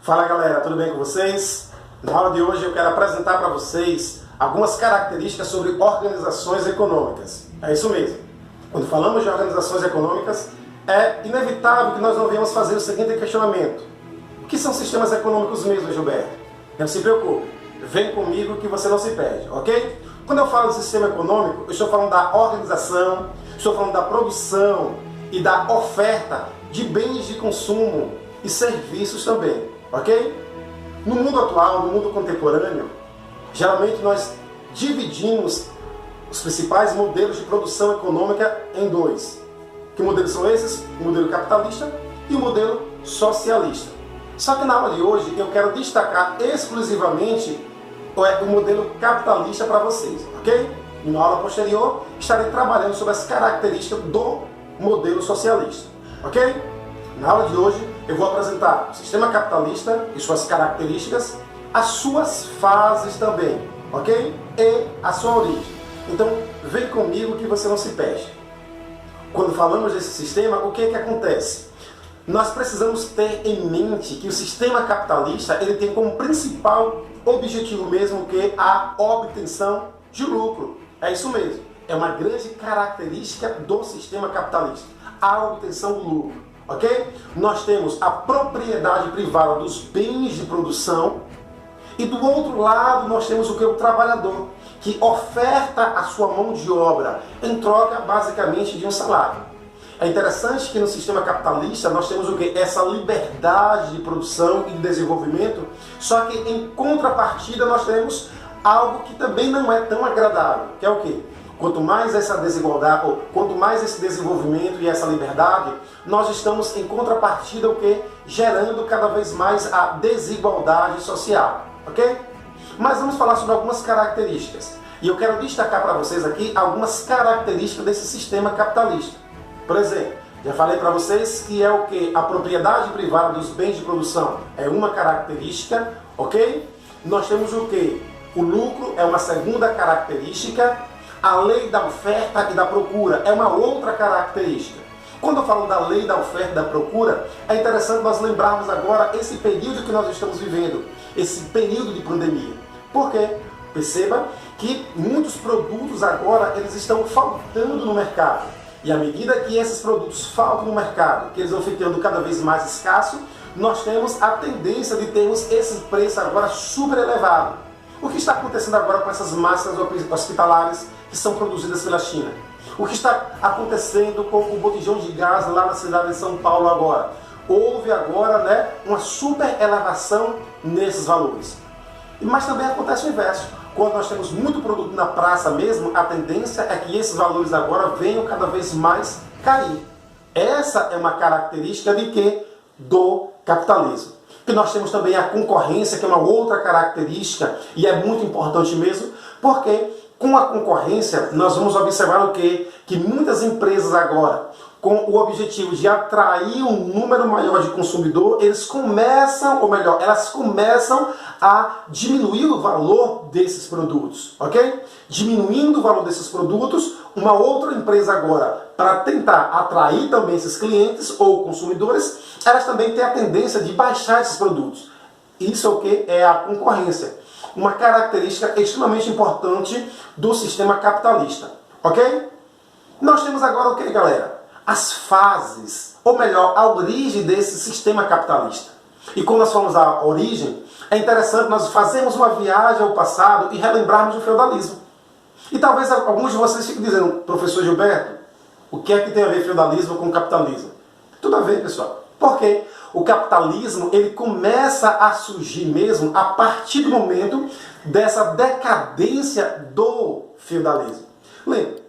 Fala galera, tudo bem com vocês? Na aula de hoje eu quero apresentar para vocês algumas características sobre organizações econômicas. É isso mesmo. Quando falamos de organizações econômicas, é inevitável que nós não venhamos fazer o seguinte questionamento. O que são sistemas econômicos mesmo, Gilberto? Não se preocupe, vem comigo que você não se perde, ok? Quando eu falo de sistema econômico, eu estou falando da organização, estou falando da produção e da oferta de bens de consumo e serviços também. Ok? No mundo atual, no mundo contemporâneo, geralmente nós dividimos os principais modelos de produção econômica em dois. Que modelos são esses? O modelo capitalista e o modelo socialista. Só que na aula de hoje eu quero destacar exclusivamente o modelo capitalista para vocês, ok? E na aula posterior estarei trabalhando sobre as características do modelo socialista, ok? Na aula de hoje eu vou apresentar o sistema capitalista e suas características, as suas fases também, ok? E a sua origem. Então, vem comigo que você não se perde. Quando falamos desse sistema, o que é que acontece? Nós precisamos ter em mente que o sistema capitalista ele tem como principal objetivo mesmo que a obtenção de lucro. É isso mesmo. É uma grande característica do sistema capitalista, a obtenção do lucro. Ok? Nós temos a propriedade privada dos bens de produção e do outro lado nós temos o que? O trabalhador, que oferta a sua mão de obra em troca basicamente de um salário. É interessante que no sistema capitalista nós temos o que? Essa liberdade de produção e de desenvolvimento, só que em contrapartida nós temos algo que também não é tão agradável, que é o quê? Quanto mais essa desigualdade, ou quanto mais esse desenvolvimento e essa liberdade, nós estamos em contrapartida o quê? Gerando cada vez mais a desigualdade social, ok? Mas vamos falar sobre algumas características. E eu quero destacar para vocês aqui algumas características desse sistema capitalista. Por exemplo, já falei para vocês que é o quê? A propriedade privada dos bens de produção é uma característica, ok? Nós temos o quê? O lucro é uma segunda característica. A lei da oferta e da procura é uma outra característica. Quando eu falo da lei da oferta e da procura, é interessante nós lembrarmos agora esse período que nós estamos vivendo, esse período de pandemia. Por quê? Perceba que muitos produtos agora eles estão faltando no mercado. E à medida que esses produtos faltam no mercado, que eles vão ficando cada vez mais escassos, nós temos a tendência de termos esse preço agora super elevado. O que está acontecendo agora com essas máscaras hospitalares que são produzidas pela China? O que está acontecendo com o botijão de gás lá na cidade de São Paulo agora? Houve agora uma super elevação nesses valores. Mas também acontece o inverso. Quando nós temos muito produto na praça mesmo, a tendência é que esses valores agora venham cada vez mais cair. Essa é uma característica de quê? Do capitalismo. E nós temos também a concorrência, que é uma outra característica, e é muito importante mesmo, porque com a concorrência nós vamos observar o quê? Que muitas empresas agora, com o objetivo de atrair um número maior de consumidor, elas começam a diminuir o valor desses produtos, ok? Diminuindo o valor desses produtos, uma outra empresa agora, para tentar atrair também esses clientes ou consumidores, elas também têm a tendência de baixar esses produtos. Isso é o que? É a concorrência. Uma característica extremamente importante do sistema capitalista, ok? Nós temos agora o que, galera? As fases, ou melhor, a origem desse sistema capitalista. E quando nós falamos da origem, é interessante nós fazermos uma viagem ao passado e relembrarmos o feudalismo. E talvez alguns de vocês fiquem dizendo, professor Gilberto, o que é que tem a ver feudalismo com capitalismo? Tudo a ver, pessoal. Porque o capitalismo ele começa a surgir mesmo a partir do momento dessa decadência do feudalismo. Lembra?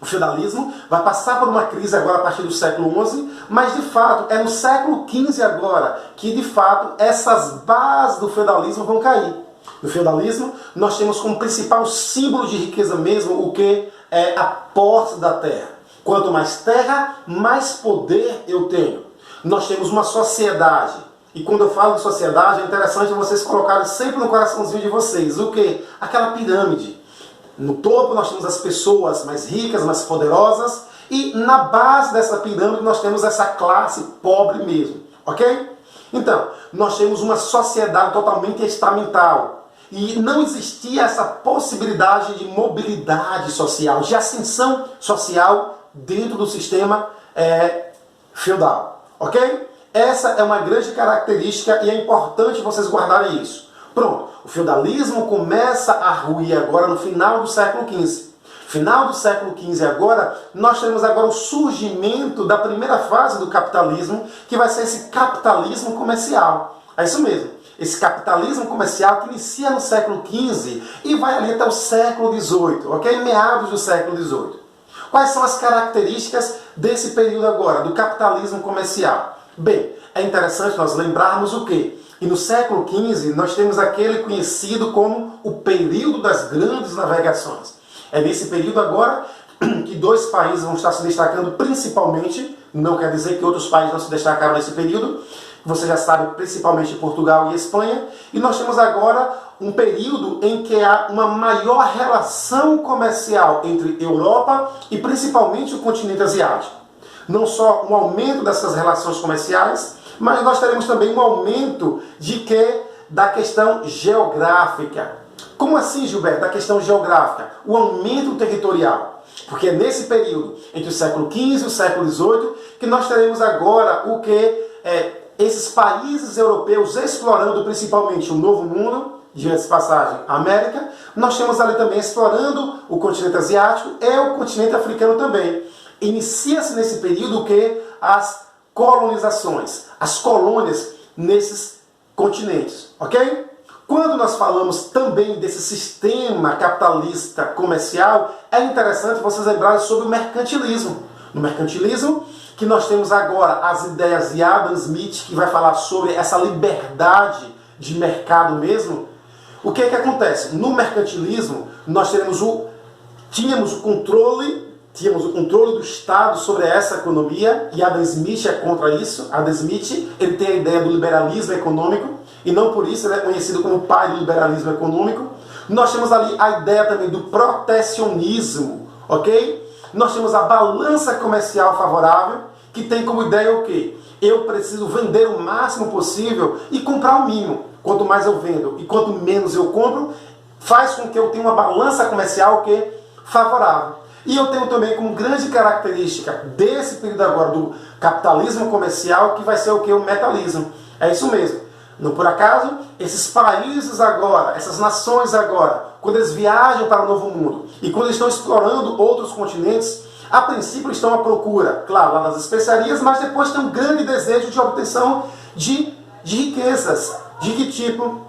O feudalismo vai passar por uma crise agora a partir do século XI, mas de fato é no século XV agora que de fato essas bases do feudalismo vão cair. No feudalismo nós temos como principal símbolo de riqueza mesmo o que é a posse da terra. Quanto mais terra, mais poder eu tenho. Nós temos uma sociedade. E quando eu falo de sociedade, é interessante vocês colocarem sempre no coraçãozinho de vocês. O quê? Aquela pirâmide. No topo nós temos as pessoas mais ricas, mais poderosas. E na base dessa pirâmide nós temos essa classe pobre mesmo. Ok? Então, nós temos uma sociedade totalmente estamental. E não existia essa possibilidade de mobilidade social, de ascensão social dentro do sistema feudal. Ok? Essa é uma grande característica e é importante vocês guardarem isso. Pronto, o feudalismo começa a ruir agora no final do século XV. Final do século XV agora, nós temos agora o surgimento da primeira fase do capitalismo, que vai ser esse capitalismo comercial. É isso mesmo, esse capitalismo comercial que inicia no século XV e vai ali até o século XVIII, ok? Meados do século XVIII. Quais são as características desse período agora, do capitalismo comercial? Bem, é interessante nós lembrarmos o quê? E no século XV nós temos aquele conhecido como o período das grandes navegações. É nesse período agora que dois países vão estar se destacando principalmente, não quer dizer que outros países não se destacaram nesse período, você já sabe, principalmente Portugal e Espanha, e nós temos agora um período em que há uma maior relação comercial entre Europa e principalmente o continente asiático. Não só um aumento dessas relações comerciais, mas nós teremos também um aumento da questão geográfica. Como assim, Gilberto, da questão geográfica? O aumento territorial. Porque é nesse período, entre o século XV e o século XVIII, que nós teremos agora o que esses países europeus explorando principalmente o Novo Mundo, diante de passagem, a América. Nós temos ali também explorando o continente asiático e o continente africano também. Inicia-se nesse período o que? As colonizações, as colônias nesses continentes, ok? Quando nós falamos também desse sistema capitalista comercial, é interessante vocês lembrarem sobre o mercantilismo. No mercantilismo, que nós temos agora as ideias de Adam Smith, que vai falar sobre essa liberdade de mercado mesmo. O que acontece? No mercantilismo, nós tínhamos o controle do Estado sobre essa economia, e Adam Smith é contra isso. Adam Smith, ele tem a ideia do liberalismo econômico, e não por isso ele é conhecido como o pai do liberalismo econômico. Nós temos ali a ideia também do protecionismo, ok? Nós temos a balança comercial favorável, que tem como ideia o quê? Eu preciso vender o máximo possível e comprar o mínimo. Quanto mais eu vendo e quanto menos eu compro, faz com que eu tenha uma balança comercial que favorável. E eu tenho também como grande característica desse período agora do capitalismo comercial, que vai ser o que? O metalismo. É isso mesmo. Não por acaso, esses países agora, essas nações agora, quando eles viajam para o Novo Mundo e quando eles estão explorando outros continentes, a princípio estão à procura, claro, lá das especiarias, mas depois tem um grande desejo de obtenção de riquezas. De que tipo?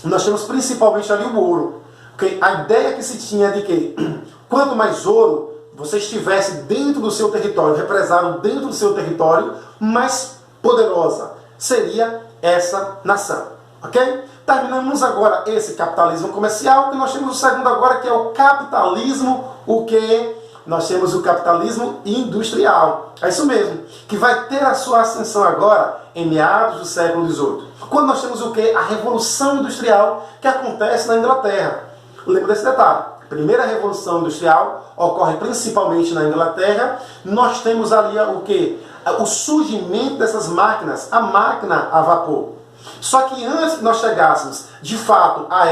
Nós temos principalmente ali o ouro. Okay? A ideia que se tinha é de que quanto mais ouro você estivesse dentro do seu território, represado dentro do seu território, mais poderosa seria essa nação. Ok? Terminamos agora esse capitalismo comercial e nós temos o segundo agora, que é o capitalismo, nós temos o capitalismo industrial. É isso mesmo, que vai ter a sua ascensão agora em meados do século XVIII. Quando nós temos o que? A Revolução Industrial, que acontece na Inglaterra. Lembra desse detalhe? A primeira Revolução Industrial ocorre principalmente na Inglaterra. Nós temos ali o que? O surgimento dessas máquinas, a máquina a vapor. Só que antes que nós chegássemos, de fato, a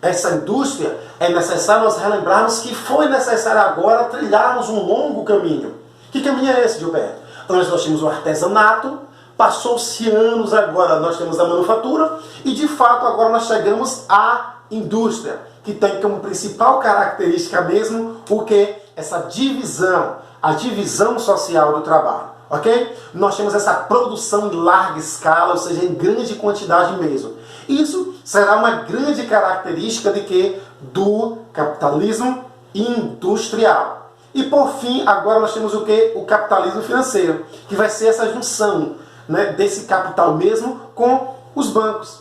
essa indústria, é necessário nós relembrarmos que foi necessário agora trilharmos um longo caminho. Que caminho é esse, Gilberto? Antes nós tínhamos o artesanato, passou-se anos agora, nós temos a manufatura, e de fato agora nós chegamos à indústria, que tem como principal característica mesmo o que? Essa divisão, a divisão social do trabalho. Ok? Nós temos essa produção em larga escala, ou seja, em grande quantidade mesmo. Isso será uma grande característica de quê? Do capitalismo industrial. E por fim, agora nós temos o quê? O capitalismo financeiro, que vai ser essa junção, né, desse capital mesmo com os bancos.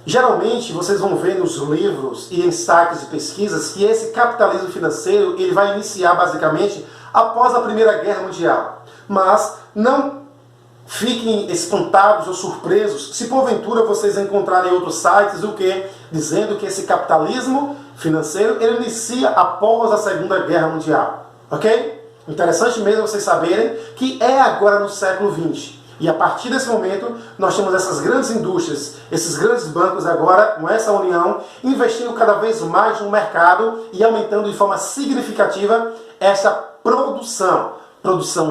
Geralmente, vocês vão ver nos livros e em sites de pesquisas que esse capitalismo financeiro ele vai iniciar basicamente após a Primeira Guerra Mundial. Mas não fiquem espantados ou surpresos se porventura vocês encontrarem outros sites dizendo que esse capitalismo financeiro ele inicia após a Segunda Guerra Mundial. Ok? Interessante mesmo vocês saberem que é agora no século XX. E a partir desse momento, nós temos essas grandes indústrias, esses grandes bancos agora, com essa união, investindo cada vez mais no mercado e aumentando de forma significativa essa produção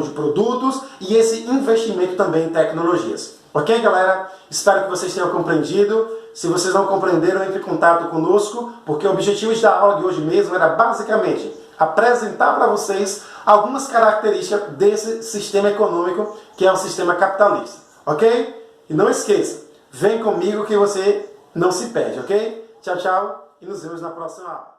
de produtos e esse investimento também em tecnologias. Ok, galera? Espero que vocês tenham compreendido. Se vocês não compreenderam, entre em contato conosco, porque o objetivo da aula de hoje mesmo era basicamente apresentar para vocês algumas características desse sistema econômico que é o sistema capitalista. Ok? E não esqueça, vem comigo que você não se perde, ok? Tchau, tchau e nos vemos na próxima aula.